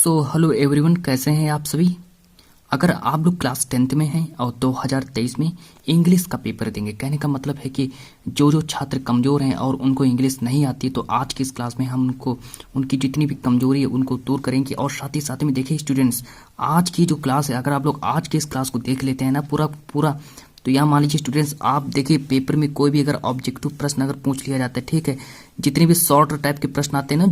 Hello everyone, कैसे हैं आप सभी। अगर आप लोग क्लास 10th में हैं और 2023 में इंग्लिश का पेपर देंगे, कहने का मतलब है कि जो छात्र कमज़ोर हैं और उनको इंग्लिश नहीं आती, तो आज की इस क्लास में हम उनको उनकी जितनी भी कमज़ोरी है उनको दूर करेंगे। और साथ में देखिए स्टूडेंट्स, आज की जो क्लास है, अगर आप लोग आज की इस क्लास को देख लेते हैं ना पूरा, तो यहाँ मान लीजिए स्टूडेंट्स, आप देखिए पेपर में कोई भी अगर ऑब्जेक्टिव प्रश्न अगर पूछ लिया जाता है, ठीक है, जितने भी शॉर्ट टाइप के प्रश्न आते हैं ना,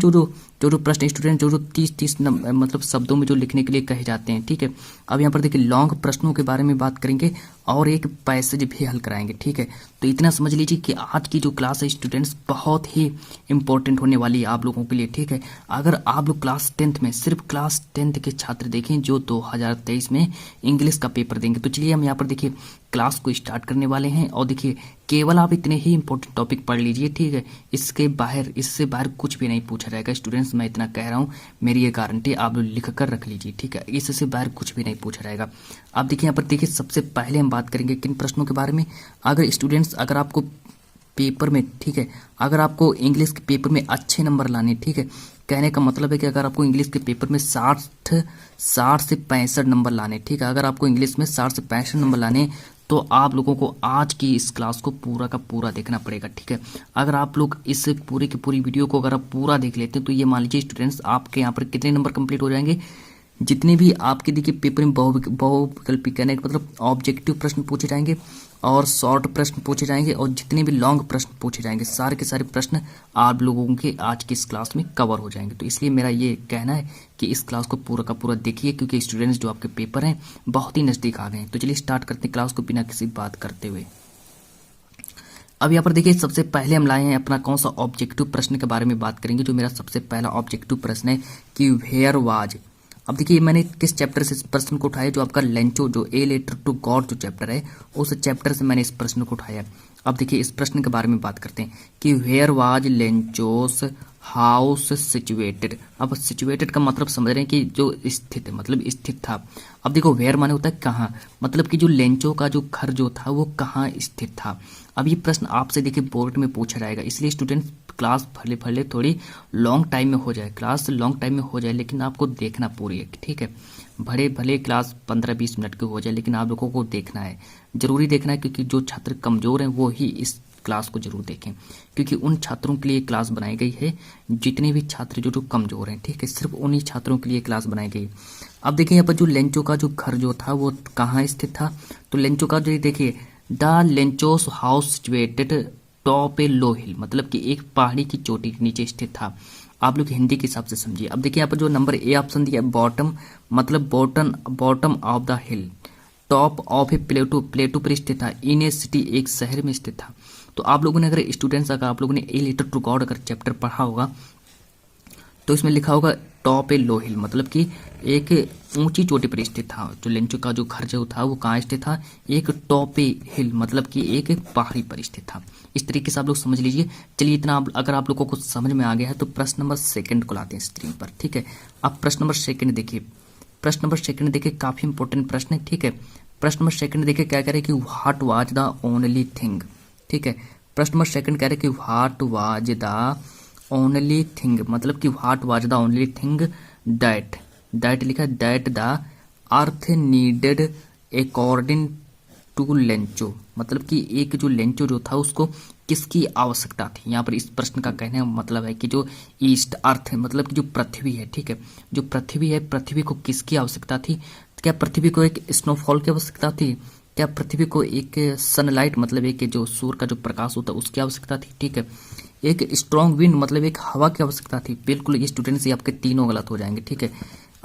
जो प्रश्न स्टूडेंट जो 30 मतलब शब्दों में जो लिखने के लिए कहे जाते हैं, ठीक है। अब यहाँ पर देखिए लॉन्ग प्रश्नों के बारे में बात करेंगे और एक पैसेज भी हल कराएंगे, ठीक है। तो इतना समझ लीजिए कि आज की जो क्लास है स्टूडेंट्स बहुत ही इंपॉर्टेंट होने वाली है आप लोगों के लिए, ठीक है। अगर आप लोग क्लास 10th में, सिर्फ क्लास 10th के छात्र देखें जो 2023 में इंग्लिश का पेपर देंगे, तो चलिए हम यहाँ पर देखिए क्लास को स्टार्ट करने वाले हैं। और देखिए केवल आप इतने ही इंपॉर्टेंट टॉपिक पढ़ लीजिए, ठीक है। इससे बाहर कुछ भी नहीं पूछा जाएगा स्टूडेंट्स, मैं इतना कह रहा हूँ, मेरी ये गारंटी आप लोग लिख कर रख लीजिए, ठीक है। इससे बाहर कुछ भी नहीं पूछा जाएगा। अब देखिए यहाँ पर देखिए सबसे पहले हम बात करेंगे किन प्रश्नों के बारे में। अगर स्टूडेंट्स, अगर आपको पेपर में, ठीक है, अगर आपको इंग्लिश के पेपर में अच्छे नंबर लाने, ठीक है, कहने का मतलब है कि अगर आपको इंग्लिश के पेपर में 60 से 65 नंबर लाने, ठीक है, अगर आपको इंग्लिश में 60 से 65 नंबर लाने, तो आप लोगों को आज की इस क्लास को पूरा का पूरा देखना पड़ेगा, ठीक है। अगर आप लोग इस पूरी की पूरी वीडियो को अगर आप पूरा देख लेते हैं, तो ये मान लीजिए स्टूडेंट्स, आपके यहाँ पर कितने नंबर कंप्लीट हो जाएंगे। जितने भी आपके देखिए पेपर में बहुविकल्पी, कहने का मतलब ऑब्जेक्टिव प्रश्न पूछे जाएंगे और शॉर्ट प्रश्न पूछे जाएंगे, और जितने भी लॉन्ग प्रश्न पूछे जाएंगे, सारे के सारे प्रश्न आप लोगों के आज की इस क्लास में कवर हो जाएंगे। तो इसलिए मेरा ये कहना है कि इस क्लास को पूरा का पूरा देखिए, क्योंकि स्टूडेंट्स जो आपके पेपर हैं बहुत ही नज़दीक आ गए हैं। तो चलिए स्टार्ट करते हैं क्लास को बिना किसी बात करते हुए। अब यहाँ पर देखिए सबसे पहले हम लाए हैं अपना कौन सा ऑब्जेक्टिव प्रश्न के बारे में बात करेंगे। जो मेरा सबसे पहला ऑब्जेक्टिव प्रश्न है कि वेयर वाज। अब देखिए मैंने किस चैप्टर से इस प्रश्न को उठाया, जो आपका लेंचो, जो ए लेटर टू गॉड जो चैप्टर है, उस चैप्टर से मैंने इस प्रश्न को उठाया। अब देखिए इस प्रश्न के बारे में बात करते हैं कि where was Lencho's house situated. अब सिचुएटेड का मतलब समझ रहे हैं कि जो स्थित, मतलब स्थित था। अब देखो वेयर माने होता है कहाँ, मतलब कि जो लेंचो का जो घर जो था वो कहाँ स्थित था। अब ये प्रश्न आपसे देखिए बोर्ड में पूछा जाएगा, इसलिए स्टूडेंट्स क्लास भले थोड़ी लॉन्ग टाइम में हो जाए, क्लास लॉन्ग टाइम में हो जाए, लेकिन आपको देखना पूरी है, ठीक है। भले क्लास 15-20 मिनट की हो जाए, लेकिन आप लोगों को देखना है, जरूरी देखना है, क्योंकि जो छात्र कमजोर हैं वो ही इस क्लास को जरूर देखें, क्योंकि उन छात्रों के लिए क्लास बनाई गई है जितने भी छात्र जो कमजोर हैं, ठीक है, सिर्फ उन्हीं छात्रों के लिए क्लास बनाई गई। अब देखिए यहाँ पर जो लेंचो का जो घर जो था वो कहाँ स्थित था, तो लेंचो का जो देखिए the लेंचोस house situated top A low हिल, मतलब कि एक पहाड़ी की चोटी के नीचे स्थित था। आप लोग हिंदी के हिसाब से समझिए। अब देखिए यहाँ पर जो नंबर ए ऑप्शन दिया है बॉटम, मतलब bottom of the hill, top of ए प्लेटू पर स्थित था, इन ए सिटी एक शहर में स्थित था। तो आप लोगों ने अगर स्टूडेंट्स, अगर आप लोगों ने ए लेटर टू गॉड अगर चैप्टर पढ़ा होगा, तो इसमें लिखा होगा टॉप ए लो हिल, मतलब कि एक ऊंची चोटी पर स्थित था। जो लेंचो का जो घर जो था वो कहाँ स्थित था, एक टॉप ए हिल, मतलब कि एक पहाड़ी पर स्थित था। इस तरीके से आप लोग समझ लीजिए। चलिए इतना अगर आप लोगों को समझ में आ गया है, तो प्रश्न नंबर 2 को लाते हैं स्क्रीन पर, ठीक है। अब प्रश्न नंबर 2 देखिए, प्रश्न नंबर 2 देखिए काफी इंपॉर्टेंट प्रश्न है, ठीक है। प्रश्न नंबर 2 देखिए क्या कह रहे हैं कि what was the only thing, ठीक है। प्रश्न नंबर 2 कह रहे हैं कि what was the only thing, मतलब कि what was the only thing that लिखा है, that the earth needed according to Lencho, मतलब कि एक जो लेंचो जो था उसको किसकी आवश्यकता थी। यहाँ पर इस प्रश्न का कहने का मतलब है कि जो ईस्ट अर्थ है, मतलब कि जो पृथ्वी है, ठीक है, जो पृथ्वी है, पृथ्वी को किसकी आवश्यकता थी। क्या पृथ्वी को एक स्नोफॉल की आवश्यकता थी, क्या पृथ्वी को एक सनलाइट, मतलब एक जो सूर्य का जो प्रकाश होता है उसकी आवश्यकता थी, ठीक है, एक स्ट्रॉन्ग विंड, मतलब एक हवा की आवश्यकता थी। बिल्कुल ये स्टूडेंट्स, ये आपके तीनों गलत हो जाएंगे, ठीक है।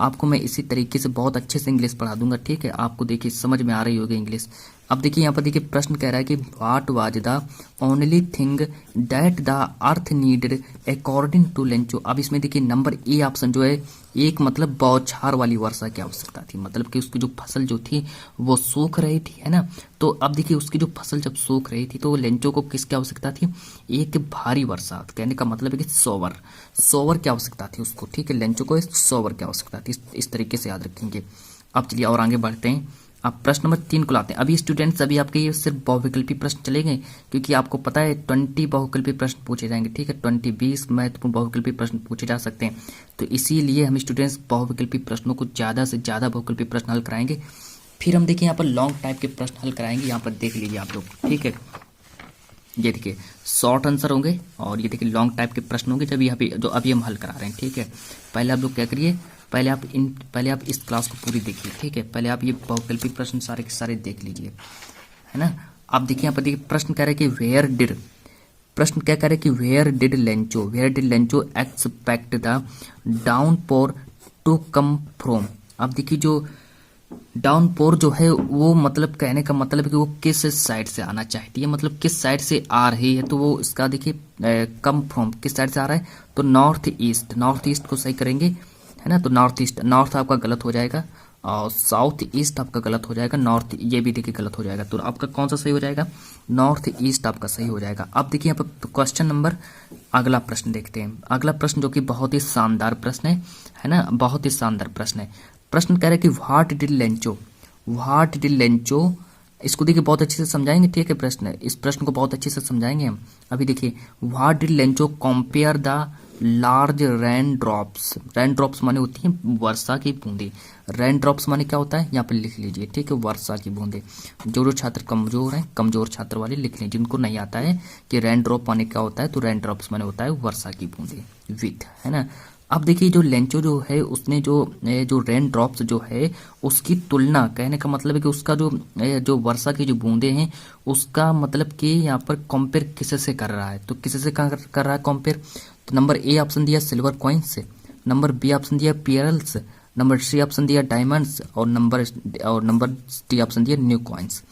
आपको मैं इसी तरीके से बहुत अच्छे से इंग्लिश पढ़ा दूंगा, ठीक है। आपको देखिए समझ में आ रही होगी इंग्लिश। अब देखिए यहाँ पर देखिए प्रश्न कह रहा है कि what was the only thing that the earth needed according to Lencho. अब इसमें देखिए नंबर ए ऑप्शन जो है, एक मतलब बौछार वाली वर्षा की आवश्यकता थी, मतलब कि उसकी जो फसल जो थी वो सूख रही थी, है ना। तो अब देखिए उसकी जो फसल जब सूख रही थी, तो लेंचो को किसकी आवश्यकता थी, एक भारी वर्षा, कहने का मतलब है कि सोवर की आवश्यकता थी उसको, ठीक है। लेंचो को सोवर की आवश्यकता थी, इस तरीके से याद रखेंगे। अब चलिए और आगे बढ़ते हैं। अब प्रश्न नंबर 3 को लाते हैं। अभी स्टूडेंट्स अभी आपके ये सिर्फ बहुविकल्पी प्रश्न चलेंगे, क्योंकि आपको पता है 20 बहुविकल्पी प्रश्न पूछे जाएंगे, ठीक है। 20 महत्वपूर्ण बहुविकल्पी प्रश्न पूछे जा सकते हैं, तो इसीलिए हम स्टूडेंट्स बहुविकल्पी प्रश्नों को ज़्यादा से ज़्यादा बहुविकल्पी प्रश्न हल कराएंगे। फिर हम देखिए यहाँ पर लॉन्ग टाइप के प्रश्न हल कराएंगे। यहाँ पर देख लीजिए आप लोग, ठीक है। ये देखिए शॉर्ट आंसर होंगे और ये देखिए लॉन्ग टाइप के प्रश्न होंगे, जब यहाँ पे जो अभी हम हल करा रहे हैं, ठीक है। पहले आप लोग क्या करिए, पहले आप इस क्लास को पूरी देखिए, ठीक है। पहले आप ये बहुविकल्पी प्रश्न सारे के सारे देख लीजिए, है ना। आप देखिए यहाँ पर देखिए प्रश्न कह रहे हैं कि प्रश्न क्या कह रहे हैं कि where did Lencho expect the downpour to come from. अब देखिए जो डाउनपोर जो है वो मतलब कहने का मतलब है कि वो किस साइड से आना चाहती है, मतलब किस साइड से आ रही है। तो वो इसका देखिए कम फ्रॉम किस साइड से आ रहा है, तो नॉर्थ ईस्ट को सही करेंगे, है ना। तो नॉर्थ आपका गलत हो जाएगा और साउथ ईस्ट आपका गलत हो जाएगा, नॉर्थ ये भी देखिए गलत हो जाएगा। तो आपका कौन सा सही हो जाएगा, नॉर्थ ईस्ट आपका सही हो जाएगा। अब देखिए यहाँ पर क्वेश्चन नंबर अगला प्रश्न देखते हैं। अगला प्रश्न जो कि बहुत ही शानदार प्रश्न है ना, बहुत ही शानदार प्रश्न है। प्रश्न कह रहे हैं कि व्हाट डिड लेंचो, इसको देखिए बहुत अच्छे से समझाएंगे, ठीक है। इस प्रश्न को बहुत अच्छे से समझाएंगे हम। अभी देखिए what did Lencho compare the large rain drops माने होती हैं वर्षा की बूंदे। रेन ड्रॉप्स माने क्या होता है, यहाँ पर लिख लीजिए, ठीक है, वर्षा की बूंदे। जो छात्र कमजोर हैं, कमजोर छात्र वाले लिख लीजिए, जिनको नहीं आता है कि रेन ड्रॉप माने क्या होता है, तो रेन ड्रॉप्स माने होता है वर्षा की बूंदे विथ, है ना। अब देखिए जो लेंचो जो है उसने जो रेन ड्रॉप्स जो है उसकी तुलना, कहने का मतलब है कि उसका जो वर्षा की जो बूंदे हैं उसका मतलब कि यहाँ पर कंपेयर किससे से कर रहा है। तो किससे से कर रहा है कंपेयर, तो नंबर ए ऑप्शन दिया सिल्वर कॉइन्स से, नंबर बी ऑप्शन दिया पेरल्स, नंबर सी ऑप्शन दिया डायमंड्स और नंबर डी ऑप्शन दिया न्यू कॉइन्स।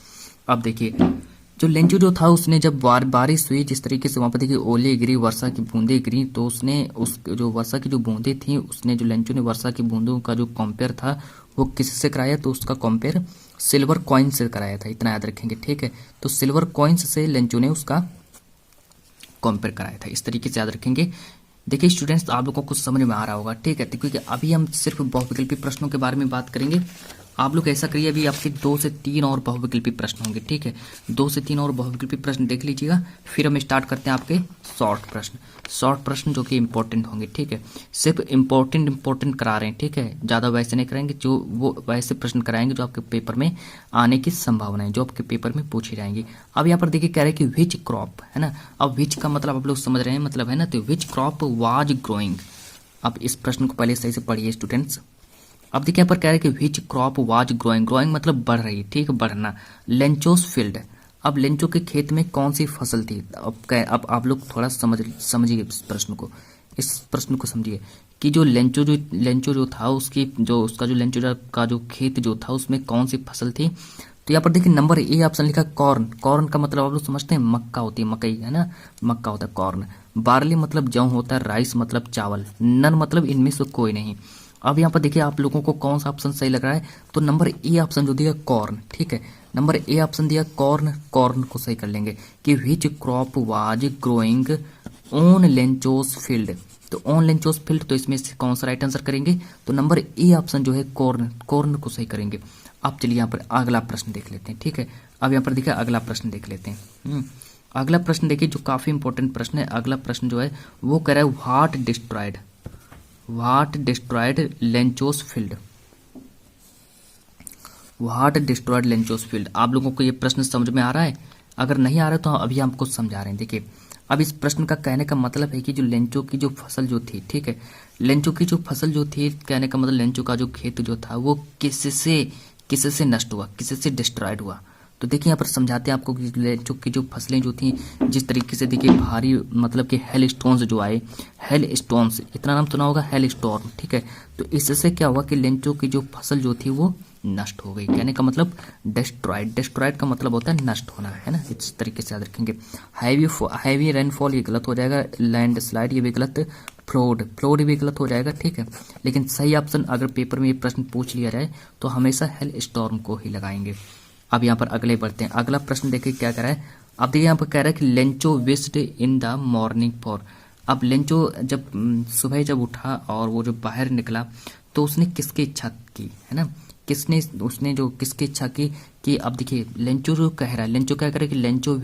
अब देखिए जो लेंचो जो था उसने जब बारिश हुई, जिस तरीके से वहां पर देखिए ओले गिरी, वर्षा की बूंदें गिरी, तो उसने उस जो वर्षा की जो बूंदें थी उसने जो लेंचो ने वर्षा की बूंदों का जो कंपेयर था वो किससे कराया, तो उसका कंपेयर सिल्वर कॉइन से कराया था, इतना याद रखेंगे, ठीक है। तो सिल्वर कॉइन्स से लेंचो ने उसका कंपेयर कराया था, इस तरीके से याद रखेंगे। देखिए स्टूडेंट्स आप लोगों को कुछ समझ में आ रहा होगा, ठीक है, क्योंकि अभी हम सिर्फ बहुविकल्पी प्रश्नों के बारे में बात करेंगे। आप लोग ऐसा करिए, अभी आपके 2 से 3 और बहुविकल्पी प्रश्न होंगे, ठीक है। 2 से 3 और बहुविकल्पी प्रश्न देख लीजिएगा, फिर हम स्टार्ट करते हैं आपके शॉर्ट प्रश्न जो कि इंपॉर्टेंट होंगे, ठीक है। सिर्फ इंपॉर्टेंट करा रहे हैं, ठीक है, ज़्यादा वैसे नहीं कराएंगे, जो वो वैसे प्रश्न कराएंगे जो आपके पेपर में आने की संभावना है, जो आपके पेपर में पूछी जाएंगी। अब यहाँ पर देखिए कह रहे हैं कि विच क्रॉप, है ना। अब विच का मतलब आप लोग समझ रहे हैं, मतलब है ना, तो विच क्रॉप वाज ग्रोइंग। अब इस प्रश्न को पहले सही से पढ़िए स्टूडेंट्स। अब देखिए यहाँ पर कह रहे हैं कि विच क्रॉप वाज ग्रोइंग मतलब बढ़ रही, ठीक है, बढ़ना। लेंचोस फील्ड, अब लेंचो के खेत में कौन सी फसल थी। अब आप लोग थोड़ा समझिए इस प्रश्न को समझिए कि जो लेंचो जो था उसका जो लेंचो का जो खेत जो था उसमें कौन सी फसल थी। तो यहाँ पर देखिए नंबर ए ऑप्शन लिखा कॉर्न का मतलब आप लोग समझते हैं मक्का होती है, मकई, है ना, मक्का होता है कॉर्न। बार्ली मतलब जौ होता है, राइस मतलब चावल, नन मतलब इनमें से कोई नहीं। अब यहाँ पर देखिए आप लोगों को कौन सा ऑप्शन सही लग रहा है, तो नंबर ए ऑप्शन जो दिया कॉर्न, ठीक है, नंबर ए ऑप्शन दिया कॉर्न को सही कर लेंगे कि which crop was growing on Lencho's field. तो ऑन लेंचोस फील्ड, तो इसमें से कौन सा राइट आंसर करेंगे, तो नंबर ए ऑप्शन जो है कॉर्न को सही करेंगे। अब चलिए यहाँ पर अगला प्रश्न देख लेते हैं, ठीक है। अब यहाँ पर देखिए अगला प्रश्न देख लेते हैं। अगला प्रश्न देखिए जो काफी इंपॉर्टेंट प्रश्न है। अगला प्रश्न जो है वो कह रहा है what destroyed Lencho's field. What destroyed Lencho's field. आप लोगों को ये प्रश्न समझ में आ रहा है, अगर नहीं आ रहा है तो अभी हम कुछ समझा रहे हैं। देखिए अब इस प्रश्न का कहने का मतलब है कि जो लेंचो की जो फसल जो थी, ठीक है, लेंचो की जो फसल जो थी, कहने का मतलब लेंचो का जो खेत जो था वो किससे नष्ट हुआ, किससे डिस्ट्रॉयड हुआ। तो देखिए यहाँ पर समझाते हैं आपको कि लेंचो की जो फसलें जो थी, जिस तरीके से देखिए भारी मतलब कि हेल स्टोन्स जो आए, हेल स्टोन्स, इतना नाम सुना होगा, हेल स्टॉर्म, ठीक है। तो इससे क्या हुआ कि लेंचो की जो फसल जो थी वो नष्ट हो गई, कहने का मतलब डिस्ट्रॉयड का मतलब होता है नष्ट होना, है ना, इस तरीके से याद रखेंगे। हैवी रेनफॉल ये गलत हो जाएगा, लैंड स्लाइड ये भी गलत, फ्लोड भी गलत हो जाएगा, ठीक है। लेकिन सही ऑप्शन अगर पेपर में ये प्रश्न पूछ लिया जाए तो हमेशा हेल स्टॉर्म को ही लगाएंगे। अब यहाँ पर अगले बढ़ते हैं। अगला प्रश्न देखिए क्या कह रहा है। अब देखिए यहाँ पर कह रहा है कि Lencho wished in the morning for. अब लेंचो जब सुबह जब उठा और वो जो बाहर निकला तो उसने किसकी इच्छा की, है ना, किसने उसने जो किसकी इच्छा की कि अब देखिए लेंचो जो कह रहा है, लेंचो क्या कह रहा है कि लेंचो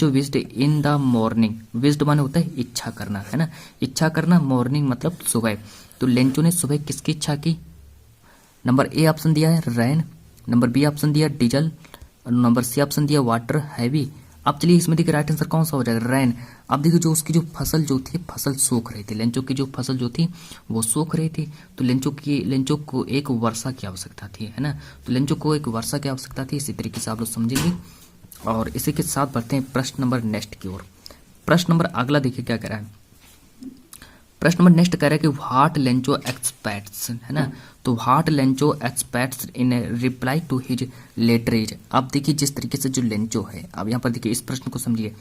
विज्ड इन द मॉर्निंग। विज्ड माने होता है इच्छा करना, है ना, इच्छा करना, मॉर्निंग मतलब सुबह। तो लेंचो ने सुबह किसकी इच्छा की? नंबर ए ऑप्शन दिया है रैन, नंबर बी ऑप्शन दिया डीजल, नंबर सी ऑप्शन दिया वाटर हैवी। अब चलिए इसमें देखिए राइट आंसर कौन सा हो जाएगा? रैन। अब देखिए जो उसकी जो फसल जो थी, फसल सूख रही थी, लेंचो की जो फसल जो थी वो सूख रही थी। तो लेंचो को एक वर्षा की आवश्यकता थी, है ना, तो लेंचो को एक वर्षा की आवश्यकता थी। इसी तरीके से आप लोग समझेंगे। और इसी के साथ बढ़ते हैं प्रश्न नंबर नेक्स्ट की ओर। प्रश्न नंबर अगला देखिए क्या कह रहा है। प्रश्न नंबर नेक्स्ट कह रहा है कि व्हाट लेंचो एक्सपेक्ट्स, है ना, तो what Lencho expects in reply to his letter is. अब देखिए जिस तरीके से जो लेंचो है, अब यहाँ पर देखिए इस प्रश्न को समझिए,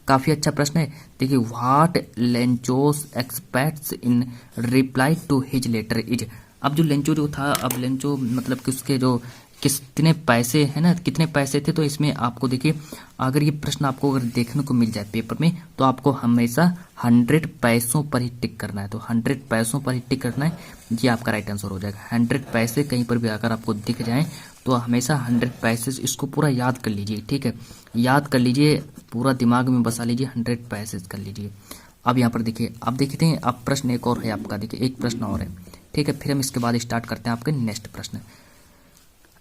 काफी अच्छा प्रश्न है। देखिए what Lencho's expects in reply to his letter is. अब जो लेंचो जो था, अब लेंचो मतलब कि उसके जो कितने पैसे है ना, कितने पैसे थे, तो इसमें आपको देखिए अगर ये प्रश्न आपको अगर देखने को मिल जाए पेपर में तो आपको हमेशा 100 पैसों पर ही टिक करना है। तो 100 पैसों पर ही टिक करना है, ये आपका राइट आंसर हो जाएगा। 100 पैसे कहीं पर भी अगर आपको दिख जाए तो हमेशा 100 पैसे, इसको पूरा याद कर लीजिए, ठीक है, याद कर लीजिए, पूरा दिमाग में बसा लीजिए, 100 पैसे कर लीजिए। अब यहाँ पर देखिए, अब देखते हैं, अब प्रश्न एक और है आपका, देखिए एक प्रश्न और है, ठीक है, फिर हम इसके बाद स्टार्ट करते हैं आपके नेक्स्ट प्रश्न।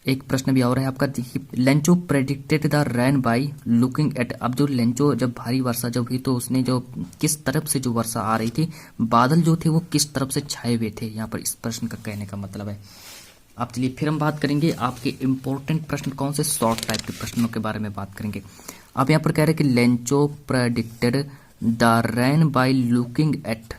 एक प्रश्न भी और है आपका, देखिए Lencho predicted the rain by looking at. अब जो लेंचो जब भारी वर्षा जब हुई तो उसने जो किस तरफ से जो वर्षा आ रही थी, बादल जो थे वो किस तरफ से छाए हुए थे, यहाँ पर इस प्रश्न का कहने का मतलब है। अब चलिए फिर हम बात करेंगे आपके इंपॉर्टेंट प्रश्न कौन से शॉर्ट टाइप के प्रश्नों के बारे में बात करेंगे। अब यहाँ पर कह रहे हैं कि Lencho predicted the rain by looking at.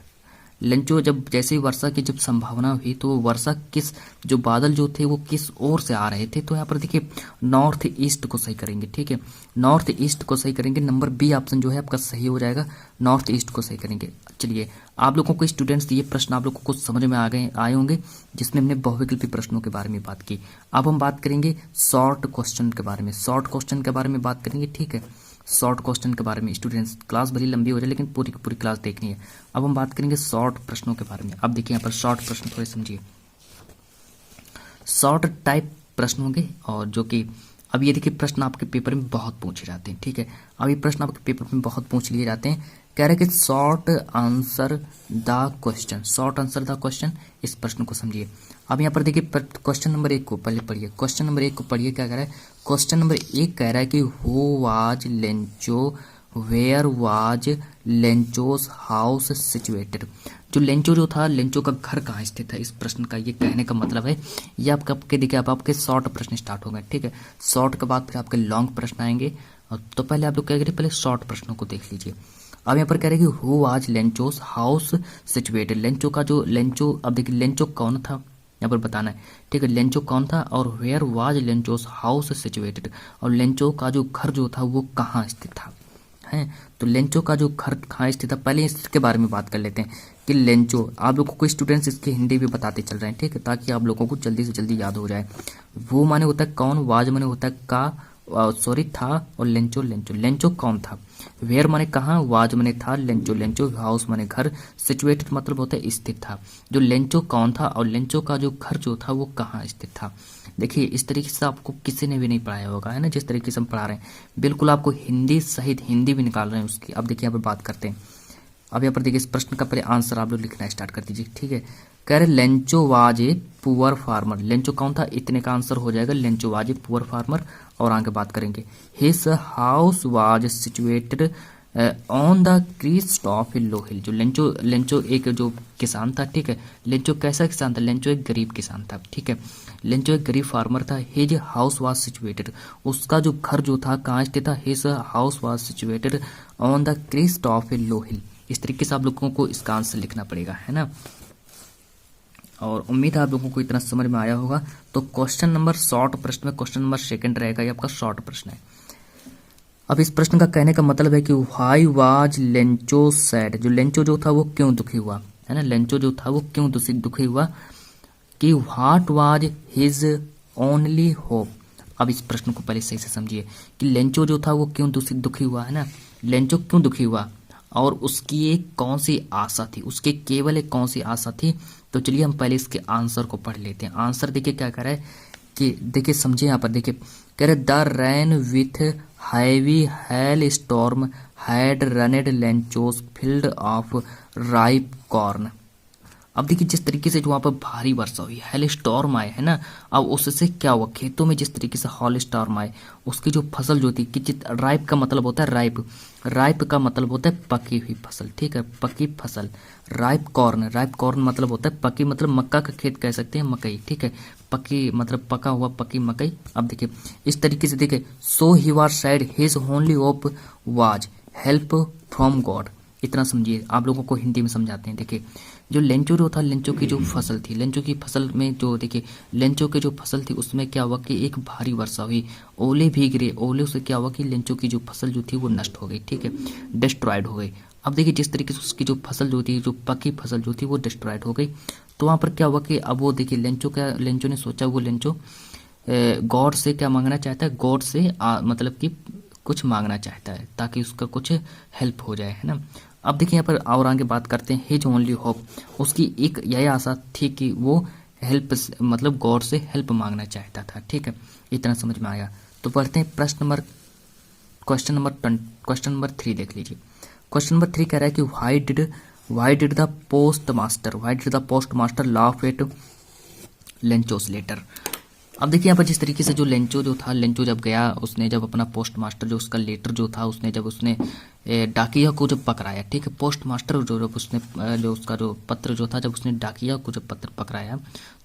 Lencho जब जैसे ही वर्षा की जब संभावना हुई तो वर्षा किस, जो बादल जो थे वो किस ओर से आ रहे थे, तो यहाँ पर देखिए नॉर्थ ईस्ट को सही करेंगे, ठीक है, नॉर्थ ईस्ट को सही करेंगे। नंबर बी ऑप्शन जो है आपका सही हो जाएगा, नॉर्थ ईस्ट को सही करेंगे। चलिए आप लोगों को स्टूडेंट्स ये प्रश्न आप लोगों को समझ में आए होंगे, जिसमें हमने बहुविकल्पी प्रश्नों के बारे में बात की। अब हम बात करेंगे शॉर्ट क्वेश्चन के बारे में, शॉर्ट क्वेश्चन के बारे में बात करेंगे, ठीक है, शॉर्ट क्वेश्चन के बारे में। स्टूडेंट्स क्लास भली लंबी हो जाए लेकिन पूरी की पूरी क्लास देखनी है। अब हम बात करेंगे शॉर्ट प्रश्नों के बारे में। अब देखिए यहाँ पर शॉर्ट प्रश्न थोड़े समझिए, शॉर्ट टाइप प्रश्न होंगे, और जो कि अब ये देखिए प्रश्न आपके पेपर में बहुत पूछे जाते हैं, ठीक है, अब ये प्रश्न आपके पेपर में बहुत पूछ लिए जाते हैं। कह रहे कि short answer the question, short answer the question, इस प्रश्न को समझिए। अब यहाँ पर देखिए क्वेश्चन नंबर 1 को पहले पढ़िए, क्वेश्चन नंबर 1 को पढ़िए, क्या कह रहा है, क्वेश्चन नंबर 1 कह रहा है कि who was Lencho, where was Lencho's house situated. जो लेंचो जो था, लेंचो का घर कहाँ स्थित है, इस प्रश्न का ये कहने का मतलब है। ये आपके देखिए अब आपके शॉर्ट प्रश्न स्टार्ट हो गए, ठीक है, शॉर्ट के बाद फिर आपके लॉन्ग प्रश्न आएंगे, तो पहले आप लोग क्या करिए, पहले शॉर्ट प्रश्नों को देख लीजिए। अब यहाँ पर कह रहे हैं कि who was Lencho's house situated. Lencho का जो लेंचो, अब देखिए लेंचो कौन था यहाँ पर बताना है, ठीक है, लेंचो कौन था, और where was Lencho's house situated, और लेंचो का जो घर जो था वो कहाँ स्थित था, है। तो लेंचो का जो घर कहाँ स्थित था, पहले इसके बारे में बात कर लेते हैं कि लेंचो, आप लोगों को स्टूडेंट्स इसकी हिंदी भी बताते चल रहे हैं, ठीक है, ताकि आप लोगों को जल्दी से जल्दी याद हो जाए। वो माने होता है कौन, वाज माने होता है का, सॉरी था, और लेंचो लेंचो लेंचो कौन था, वेयर माने कहाँ, वाज माने था, लेंचो लेंचो, हाउस माने घर, सिचुएटेड मतलब होता है स्थित था। जो लेंचो कौन था और लेंचो का जो घर जो था वो कहाँ स्थित था। देखिए इस तरीके से आपको किसी ने भी नहीं पढ़ाया होगा, है ना, जिस तरीके से हम पढ़ा रहे हैं, बिल्कुल आपको हिंदी सहित हिंदी भी निकाल रहे हैं उसकी। अब देखिए यहाँ पर बात करते हैं, अब यहाँ पर देखिए इस प्रश्न का पहले आंसर आप लोग लिखना स्टार्ट कर दीजिए, ठीक है। कह रहे Lencho was a poor farmer, Lencho कौन था, इतने का आंसर हो जाएगा, Lencho was a poor farmer. और आगे बात करेंगे, his house was situated on the crest of a low hill. जो लेंचो एक जो किसान था, ठीक है, लेंचो कैसा किसान था, लेंचो एक गरीब किसान था, ठीक है, लेंचो एक गरीब फार्मर था। हिज हाउस वाज सिचुएटेड, उसका जो घर जो था कहाँ स्थित था, his house was situated on the crest of a low hill. इस तरीके से आप लोगों को इसका आंसर लिखना पड़ेगा, है ना, और उम्मीद है आप लोगों को इतना समझ में आया होगा। तो क्वेश्चन नंबर शॉर्ट प्रश्न में क्वेश्चन नंबर 2 रहेगा, ये आपका शॉर्ट प्रश्न है। अब इस प्रश्न का कहने का मतलब है कि व्हाई वाज लेंचो सैड, जो लेंचो जो था वो क्यों दुखी हुआ, है ना, लेंचो जो था वो क्यों दुखी हुआ, कि what was his only hope. अब इस प्रश्न को पहले सही से समझिए कि लेंचो जो था वो क्यों दुखी हुआ, है ना, लेंचो क्यों दुखी हुआ, और उसकी एक कौन सी आशा थी, उसके केवल एक कौन सी आशा थी। तो चलिए हम पहले इसके आंसर को पढ़ लेते हैं। आंसर देखिए क्या कह रहा है कि देखिए समझे यहाँ पर देखिए कह रहे the rain with heavy hailstorm had ruined Lencho's field of ripe corn. अब देखिए जिस तरीके से जो वहाँ पर भारी वर्षा हुई, हेल स्टॉर्म आए है ना, अब उससे क्या हुआ, खेतों में जिस तरीके से हॉल स्टॉर्म आए, उसकी जो फसल जो थी कि राइप का मतलब होता है राइप, राइप का मतलब होता है पकी हुई फसल, ठीक है, पकी फसल। राइप कॉर्न, राइप कॉर्न मतलब होता है पकी, मतलब मक्का का खेत कह सकते हैं, मकई, ठीक है, पकी मतलब पका हुआ पकी मकई। अब देखिए इस तरीके से देखिए so he was sad his only hope was help from God. इतना समझिए, आप लोगों को हिंदी में समझाते हैं। देखिए जो लेंचो जो था, लेंचो की जो फसल थी, लेंचो की फसल में जो देखिए लेंचो की जो फसल थी उसमें क्या हुआ कि एक भारी वर्षा हुई, ओले भी गिरे, ओले से क्या हुआ कि लेंचो की जो फसल जो थी वो नष्ट हो गई, ठीक है, डिस्ट्रॉयड हो गई। अब देखिए जिस तरीके से उसकी जो फसल जो थी, जो पकी फसल जो थी वो डिस्ट्रॉयड हो गई। तो वहाँ पर क्या हुआ कि अब वो देखिए लेंचो ने सोचा, वो लेंचो गॉड से क्या मांगना चाहता है, गॉड से मतलब कि कुछ मांगना चाहता है ताकि उसका कुछ हेल्प हो जाए, है ना। अब देखिए यहाँ पर और आगे बात करते हैं, हिज ओनली होप, उसकी एक यही आशा थी कि वो हेल्प मतलब गॉड से हेल्प मांगना चाहता था, ठीक है, इतना समझ में आया। तो पढ़ते हैं क्वेश्चन नंबर 3 देख लीजिए। क्वेश्चन नंबर 3 कह रहा है कि why did the postmaster laugh at Lencho's letter. अब देखिए यहाँ पर जिस तरीके से जो लेंचो जो था, लेंचो जब गया, उसने जब अपना पोस्ट मास्टर जो उसका लेटर जो था, उसने जब उसने डाकिया को जब पकड़ाया, ठीक है, पोस्ट मास्टर जो जब उसने जो उसका जो पत्र जो था, जब उसने डाकिया को जब पत्र पकड़ाया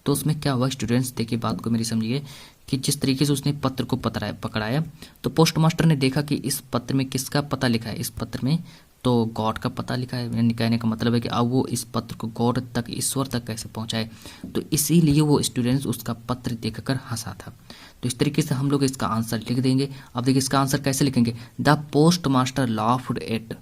तो उसमें क्या हुआ, स्टूडेंट्स देखिए बात को मेरी समझिए कि जिस तरीके से उसने पत्र को पकड़ाया तो पोस्ट मास्टर ने देखा कि इस पत्र में किसका पता लिखा है, इस पत्र में तो गॉड का पता लिखा है। यानी कहने का मतलब है कि अब वो इस पत्र को गॉड तक, ईश्वर तक कैसे पहुंचाए, तो इसीलिए वो स्टूडेंट्स उसका पत्र देखकर हंसा था। तो इस तरीके से हम लोग इसका आंसर लिख देंगे। अब देखिए इसका आंसर कैसे लिखेंगे, the postmaster laughed at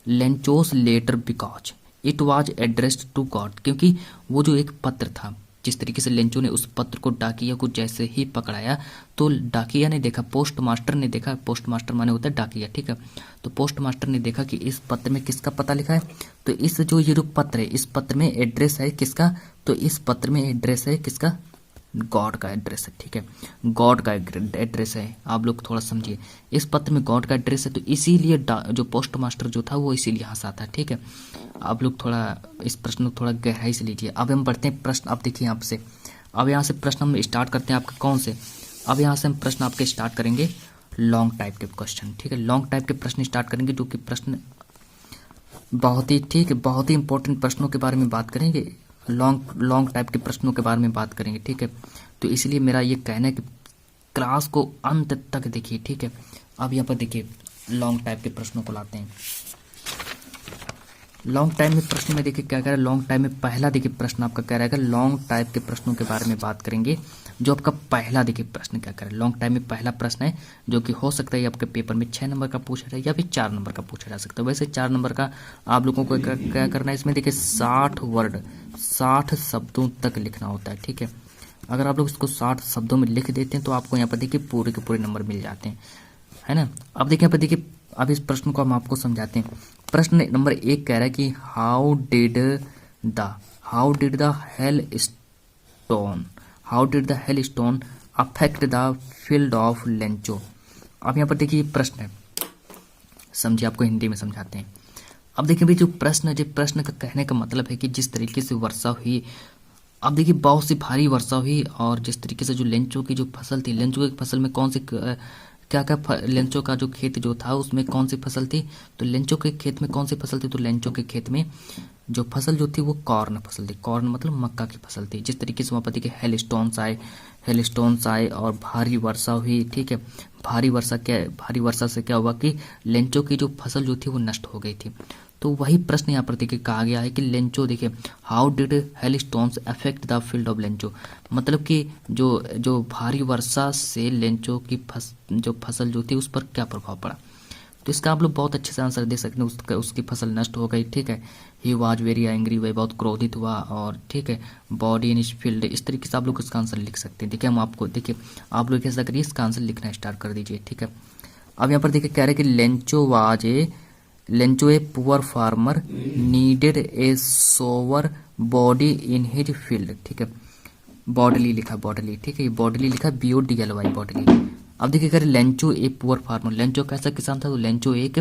Lencho's letter because it was addressed to God, क्योंकि वो जो एक पत्र था, जिस तरीके से लेंचो ने उस पत्र को डाकिया को जैसे ही पकड़ाया तो डाकिया ने देखा, पोस्ट मास्टर ने देखा, पोस्ट मास्टर माने होता है डाकिया, ठीक है, तो पोस्ट मास्टर ने देखा कि इस पत्र में किसका पता लिखा है, तो इस जो ये जो पत्र है, इस पत्र में एड्रेस है किसका, तो इस पत्र में एड्रेस है किसका, गॉड का एड्रेस है, ठीक है, गॉड का एड्रेस है। आप लोग थोड़ा समझिए, इस पत्र में गॉड का एड्रेस है, तो इसीलिए जो पोस्ट मास्टर जो था वो इसीलिए हंसा था, ठीक है। आप लोग थोड़ा इस प्रश्न को थोड़ा गहराई से लीजिए। अब हम बढ़ते हैं प्रश्न। अब देखिए यहाँ से, अब यहाँ से प्रश्न हम स्टार्ट करते हैं आपके कौन से, अब यहाँ से हम प्रश्न आपके स्टार्ट करेंगे लॉन्ग टाइप के क्वेश्चन, ठीक है, लॉन्ग टाइप के प्रश्न स्टार्ट करेंगे, जो कि प्रश्न बहुत ही, ठीक है, बहुत ही इंपॉर्टेंट प्रश्नों के बारे में बात करेंगे, लॉन्ग टाइप के प्रश्नों के बारे में बात करेंगे, ठीक है। तो इसलिए मेरा ये कहना है कि क्लास को अंत तक देखिए, ठीक है। अब यहाँ पर देखिए लॉन्ग टाइप के प्रश्नों को लाते हैं। लॉन्ग टाइम में प्रश्न में देखिए क्या कह रहा है, लॉन्ग टाइम में पहला देखिए प्रश्न आपका कह रहा है लॉन्ग टाइप के प्रश्नों के बारे में बात करेंगे। जो आपका पहला देखिए प्रश्न क्या कह रहा है, लॉन्ग टाइम में पहला प्रश्न है जो कि हो सकता है आपके पेपर में 6 नंबर का पूछा जाए या फिर 4 नंबर का पूछा जा सकता है। वैसे 4 नंबर का आप लोगों को क्या करना है, इसमें देखिए 60 वर्ड 60 शब्दों तक लिखना होता है, ठीक है। अगर आप लोग इसको 60 शब्दों में लिख देते हैं तो आपको यहाँ पर देखिए पूरे के पूरे नंबर मिल जाते हैं, है ना। अब देखिए यहाँ पर देखिए, अब इस प्रश्न को हम आपको समझाते हैं। प्रश्न नंबर 1 कह रहा है कि how did the hell stone affect the field of Lencho. अब यहाँ पर देखिए प्रश्न है, समझिए, आपको हिंदी में समझाते हैं। अब देखिए भाई जो प्रश्न का कहने का मतलब है कि जिस तरीके से वर्षा हुई, अब देखिए बहुत सी भारी वर्षा हुई और जिस तरीके से जो लेंचो की जो फसल थी, लेंचो की फसल में कौन सी क्या लेंचो का जो खेत जो था उसमें कौन सी फसल थी, तो लेंचो के खेत में कौन सी फसल थी, तो लेंचो के खेत में जो फसल जो थी वो कॉर्न फसल थी, कॉर्न मतलब मक्का की फसल थी। जिस तरीके से वहाँ पर देखिए हेल स्टोन्स आए और भारी वर्षा हुई, ठीक है, भारी वर्षा से क्या हुआ कि लेंचो की जो फसल जो थी वो नष्ट हो गई थी। तो वही प्रश्न यहाँ पर देखिए कहा गया है कि लेंचो, देखिए how did hail stones affect the field of Lencho, मतलब कि जो भारी वर्षा से लेंचो की जो फसल जो थी उस पर क्या प्रभाव पड़ा। तो इसका आप लोग बहुत अच्छे से आंसर दे सकते हैं। उसकी फसल नष्ट हो गई, ठीक है, ही वॉज वेरी एंग्री, वह बहुत क्रोधित हुआ, और ठीक है, बॉडी इन फील्ड, इस तरीके से आप लोग इसका आंसर लिख सकते हैं। देखिए हम आपको, देखिए आप लोग ऐसा करिए, इसका आंसर लिखना स्टार्ट कर दीजिए, ठीक है। अब यहाँ पर देखिए कह रहे हैं कि Lencho was a Lencho a poor farmer needed a sower body in his field. ठीक है, बॉडली लिखा, बॉडली, ठीक है, ये बॉडली लिखा, BODLY, बॉडली। अब देखिए अगर Lencho a poor farmer, Lencho कैसा किसान था, तो लेंचो एक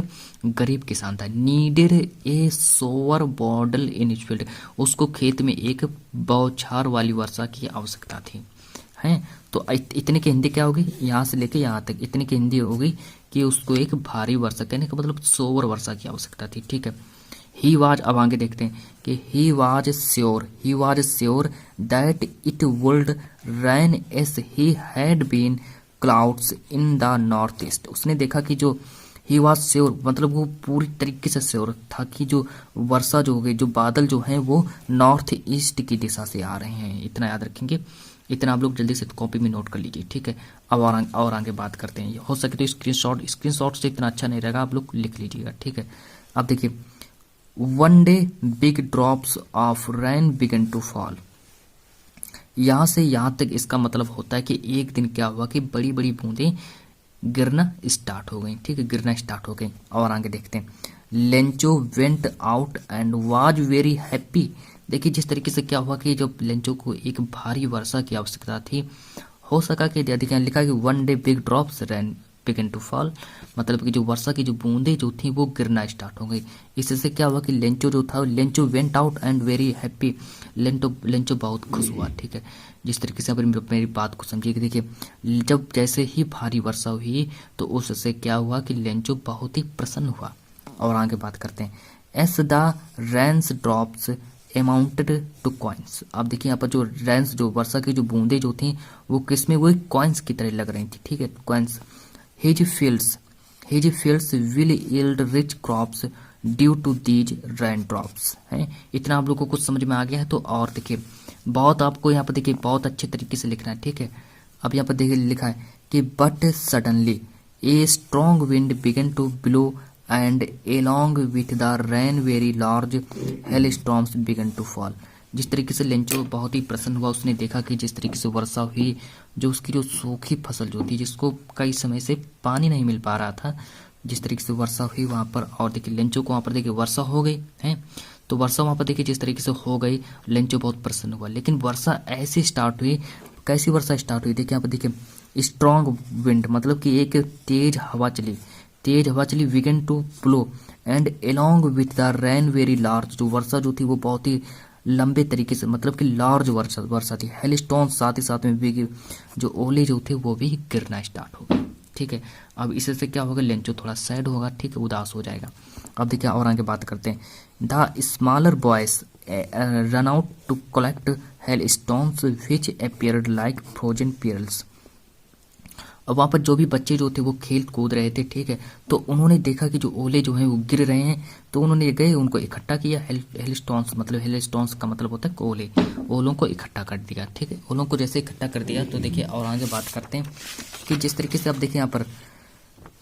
गरीब किसान था। Needed a shower badly in his field, उसको खेत में एक बौछार वाली वर्षा की आवश्यकता थी, हैं। तो इतने की हिंदी क्या होगी, यहाँ से लेके यहाँ तक इतने की हिंदी होगी कि उसको एक भारी वर्षा, कहने का मतलब सोवर वर्षा की आवश्यकता थी। ठीक है, ही वाज, अब आगे देखते हैं कि he was sure that it would rain as he had been clouds in the north east. उसने देखा कि जो ही वाज श्योर मतलब वो पूरी तरीके से श्योर था कि जो वर्षा जो होगी, जो बादल जो हैं वो नॉर्थ ईस्ट की दिशा से आ रहे हैं। इतना याद रखेंगे, इतना आप लोग जल्दी से कॉपी में नोट कर लीजिए। ठीक है, अब और आगे बात करते हैं। हो सके तो स्क्रीनशॉट से इतना अच्छा नहीं रहेगा, आप लोग लिख लीजिएगा। ठीक है, अब देखिए one day big drops of rain began to fall. यहां से यहां तक इसका मतलब होता है कि एक दिन क्या हुआ कि बड़ी बड़ी बूंदें गिरना स्टार्ट हो गई। ठीक है, गिरना स्टार्ट हो गई। और आगे देखते हैं, Lencho went out and was very happy. देखिए जिस तरीके से क्या हुआ कि जब लेंचो को एक भारी वर्षा की आवश्यकता थी, हो सका कि अधिकारी लिखा कि one day big drops rain began to fall, मतलब कि जो वर्षा की जो बूंदें जो थी वो गिरना स्टार्ट हो गई। इससे क्या हुआ कि लेंचो जो था, Lencho went out and very happy, Lencho बहुत खुश हुआ। ठीक है, जिस तरीके से मेरी बात को समझिए कि देखिए जब जैसे ही भारी वर्षा हुई तो उससे क्या हुआ कि लेंचो बहुत ही प्रसन्न हुआ। और आगे बात करते हैं, as the rains drops amounted to coins. अब देखिए यहाँ पर जो रेन्स, जो वर्षा की जो बूंदें जो थी वो किसमें, वो कॉइन्स की तरह लग रही थी। ठीक है, coins. His fields will yield rich crops due to these raindrops। है, इतना आप लोगों को कुछ समझ में आ गया है। तो और देखिए बहुत आपको यहाँ पर देखिए बहुत अच्छे तरीके से लिखना है। ठीक है, अब यहाँ पर देखिए लिखा है कि but suddenly a strong wind began to blow and along with the rain very large hailstorms began to fall। जिस तरीके से लेंचो बहुत ही प्रसन्न हुआ, उसने देखा कि जिस तरीके से वर्षा हुई, जो उसकी जो सूखी फसल जो थी, जिसको कई समय से पानी नहीं मिल पा रहा था, जिस तरीके से वर्षा हुई वहां पर। और देखिए लेंचो को वहां पर देखिए वर्षा हो गई है, तो वर्षा वहां पर देखिए जिस तरीके से हो गई, लेंचो बहुत प्रसन्न हुआ। लेकिन वर्षा ऐसी स्टार्ट हुई, कैसी वर्षा स्टार्ट हुई, देखिए यहाँ पर देखिए स्ट्रॉन्ग विंड मतलब कि एक तेज हवा चली, began to blow and along with the rain very large, जो वर्षा जो थी वो बहुत ही लंबे तरीके से, मतलब कि लार्ज वर्षा थी। हेलस्टोन, साथ ही साथ में भी जो ओले जो थे वो भी गिरना स्टार्ट हो गए। ठीक है, अब इससे क्या होगा, लेंचो थोड़ा सैड होगा। ठीक है, उदास हो जाएगा। अब देखिए और आगे बात करते हैं, the smaller boys run out to collect hailstones which appeared like frozen pearls. और वहाँ पर जो भी बच्चे जो थे वो खेल कूद रहे थे। ठीक है, तो उन्होंने देखा कि जो ओले जो हैं वो गिर रहे हैं, तो उन्होंने गए उनको इकट्ठा किया। हेलस्टोन्स मतलब हेलस्टोन्स का मतलब होता है ओले, ओलों को इकट्ठा कर दिया। ठीक है, ओलों को जैसे इकट्ठा कर दिया तो देखिए और आगे बात करते हैं कि जिस तरीके से आप देखिए यहाँ पर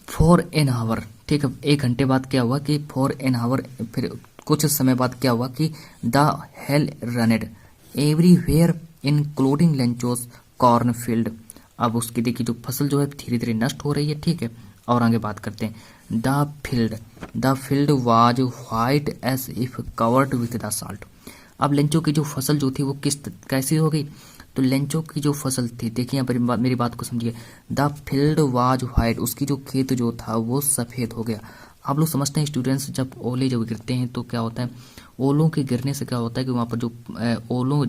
फॉर एन आवर, ठीक है, 1 घंटे बाद क्या हुआ कि फॉर एन आवर, फिर कुछ समय बाद क्या हुआ कि the hail ruined everywhere including Lencho's corn field. अब उसकी देखिए जो फसल जो है धीरे धीरे नष्ट हो रही है। ठीक है, और आगे बात करते हैं, the field was white as if covered with the salt. अब लेंचो की जो फसल जो थी वो कैसी हो गई, तो लेंचो की जो फसल थी, देखिए यहाँ पर मेरी बात को समझिए, द फील्ड वाज व्हाइट, उसकी जो खेत जो था वो सफेद हो गया। आप लोग समझते हैं स्टूडेंट्स, जब ओले जब गिरते हैं तो क्या होता है, ओलों के गिरने से क्या होता है कि वहाँ पर जो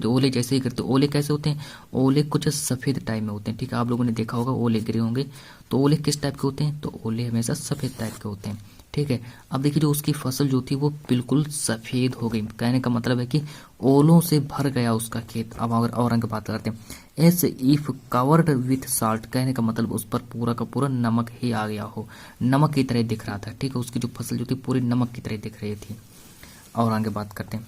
ओले जैसे ही गिरते, ओले कैसे होते हैं, ओले कुछ सफ़ेद टाइप में होते हैं। ठीक है, आप लोगों ने देखा होगा ओले गिरे होंगे, तो ओले किस टाइप के होते हैं, तो ओले हमेशा सफ़ेद टाइप के होते हैं। ठीक है, अब देखिए जो उसकी फसल जो थी वो बिल्कुल सफ़ेद हो गई, कहने का मतलब है कि ओलों से भर गया उसका खेत। अब और आगे बात करते हैं, S if covered with salt, कहने का मतलब उस पर पूरा का पूरा नमक ही आ गया हो, नमक की तरह दिख रहा था। ठीक है, उसकी जो फसल जो थी पूरी नमक की तरह दिख रही थी। और आगे बात करते हैं,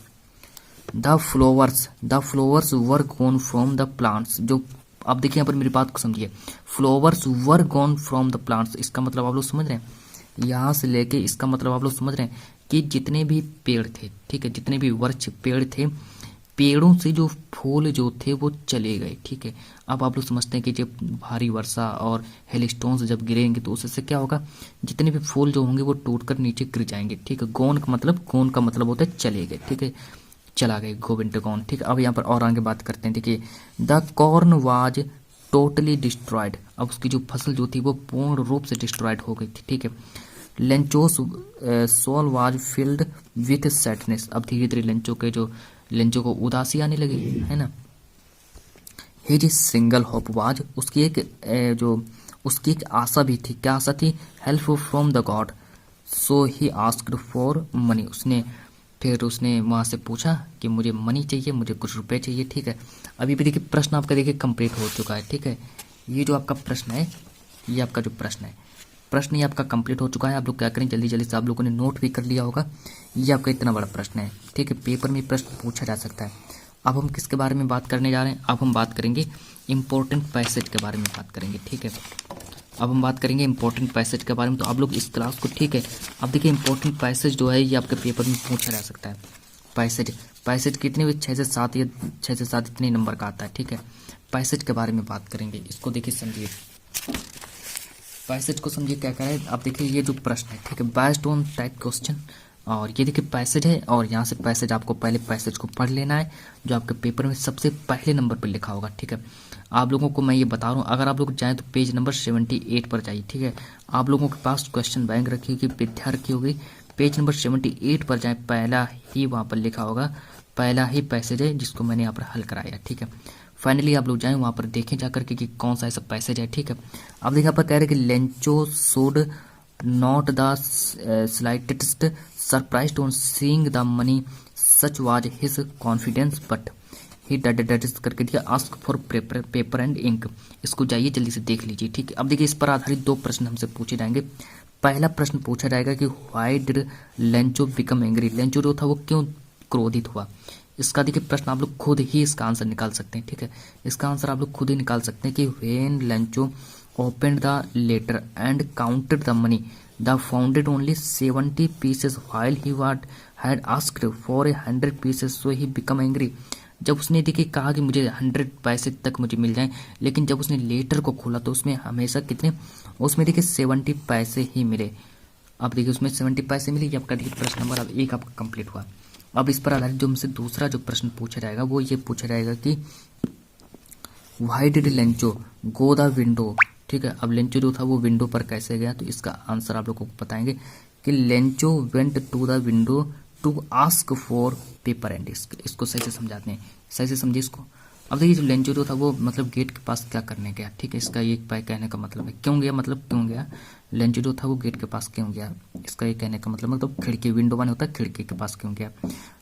the flowers were gone from the plants. जो अब देखिए यहाँ पर मेरी बात को समझिए, flowers were gone from the plants, इसका मतलब आप लोग समझ रहे हैं, यहाँ से लेके इसका मतलब आप लोग समझ रहे हैं कि जितने भी पेड़ थे, ठीक है, जितने भी वृक्ष पेड़ थे, पेड़ों से जो फूल जो थे वो चले गए। ठीक है, अब आप लोग समझते हैं कि जब भारी वर्षा और हेलस्टोन्स जब गिरेंगे तो उससे क्या होगा, जितने भी फूल जो होंगे वो टूटकर नीचे गिर जाएंगे। ठीक है, गोन का मतलब होता है चले गए। ठीक है, चला गए, गो विंट गॉन। ठीक है, अब यहाँ पर और आगे बात करते हैं। देखिए, the corn was totally destroyed, अब उसकी जो फसल जो थी वो पूर्ण रूप से डिस्ट्रॉयड हो गई थी। ठीक है, Lencho's soul was filled with sadness, अब धीरे धीरे लेंचो को उदासी आने लगी, है ना। हिज सिंगल होप वाज, उसकी एक आशा भी थी। क्या आशा थी? Help from the God, so he asked for money, फिर उसने वहाँ से पूछा कि मुझे मनी चाहिए, मुझे कुछ रुपए चाहिए। ठीक है, अभी भी देखिए प्रश्न आपका देखिए कंप्लीट हो चुका है। ठीक है, ये जो आपका प्रश्न है, ये आपका जो प्रश्न ये आपका कंप्लीट हो चुका है। आप लोग क्या करें, जल्दी जल्दी से आप लोगों ने नोट भी कर लिया होगा। ये आपका इतना बड़ा प्रश्न है। ठीक है, पेपर में प्रश्न पूछा जा सकता है। अब हम किसके बारे में बात करने जा रहे हैं? अब हम बात करेंगे इंपॉर्टेंट पैसेज के बारे में बात करेंगे। ठीक है, अब हम बात करेंगे इंपॉर्टेंट पैसेज के बारे में। तो आप लोग इस क्लास को, ठीक है, अब देखिए इंपॉर्टेंट पैसेज जो है ये आपके पेपर में पूछा जा सकता है। पैसेज कितने भी 6 से 7 या 6 से 7 इतने नंबर का आता है। ठीक है, पैसेज के बारे में बात करेंगे। इसको देखिए समझिए, पैसेज को समझिए क्या है। आप देखिए ये जो प्रश्न है, ठीक है, बेस्ड ऑन टाइप क्वेश्चन, और ये देखिए पैसेज है, और यहाँ से पैसेज आपको पहले पैसेज को पढ़ लेना है जो आपके पेपर में सबसे पहले नंबर पर लिखा होगा। ठीक है, आप लोगों को मैं ये बता रहा हूँ, अगर आप लोग चाहें तो पेज नंबर 78 पर जाइए। ठीक है, आप लोगों के पास क्वेश्चन बैंक रखी होगी, विद्या रखी होगी, पेज नंबर 78 पर जाएं, पहला ही वहाँ पर लिखा होगा, पहला ही पैसेज है जिसको मैंने यहाँ पर हल कराया। ठीक है, फाइनली आप लोग जाएं वहाँ पर देखें जाकर के कि कौन सा ऐसा पैसेज है। ठीक है, अब देखिए यहाँ पर कह रहे हैं कि Lencho should not the slightest surprised on seeing the money, such was his confidence, but he does करके दिया, ask for paper and ink. इसको जाइए जल्दी से देख लीजिए। ठीक है, अब देखिए इस पर आधारित 2 प्रश्न हमसे पूछे जाएंगे। पहला प्रश्न पूछा जाएगा कि why did Lencho become angry, Lencho जो था वो क्यों क्रोधित हुआ। इसका देखिए प्रश्न आप लोग खुद ही इसका आंसर निकाल सकते हैं। ठीक है, इसका आंसर आप लोग खुद ही निकाल सकते हैं कि when Lencho opened the letter and counted the money, the founded only 70 pieces while he had asked for 100 pieces, so he become angry। जब उसने देखिए कहा कि मुझे 100 पैसे तक मुझे मिल जाएं, लेकिन जब उसने लेटर को खोला तो उसमें हमेशा कितने, उसमें देखिए 70 पैसे ही मिले। अब देखिए उसमें 70 पैसे मिले। आपका देखिए प्रश्न नंबर अब 1 आपका कंप्लीट हुआ। अब इस पर आधारित जो हमसे दूसरा जो प्रश्न पूछा जाएगा वो ये पूछा जाएगा कि why did Lencho go the window. ठीक है, अब लेंचो जो था वो विंडो पर कैसे गया, तो इसका आंसर आप लोगों को बताएंगे कि Lencho went to the window to ask for paper and disk. इसको सही से समझाते हैं, सही से समझिए इसको। अब देखिए जो लेंचो जो था वो मतलब गेट के पास क्या करने गया। ठीक है, इसका ये कहने का मतलब है क्यों गया, मतलब क्यों गया लेंचो जो था वो गेट के पास क्यों गया। इसका ये कहने का मतलब खिड़की, विंडो वन होता है, खिड़की के पास क्यों गया।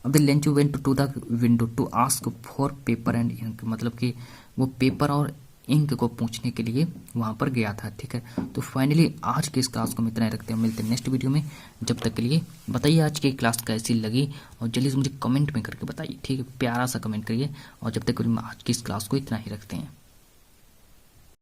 अब the Lencho went to the window to ask for paper and ink, मतलब कि वो पेपर और इंक को पूछने के लिए वहां पर गया था। ठीक है, तो फाइनली आज की इस क्लास को हम इतना ही रखते हैं, मिलते हैं नेक्स्ट वीडियो में। जब तक के लिए बताइए आज की क्लास कैसी लगी, और जल्दी से मुझे कमेंट में करके बताइए। ठीक है, प्यारा सा कमेंट करिए, और जब तक के लिए आज की इस क्लास को इतना ही रखते हैं।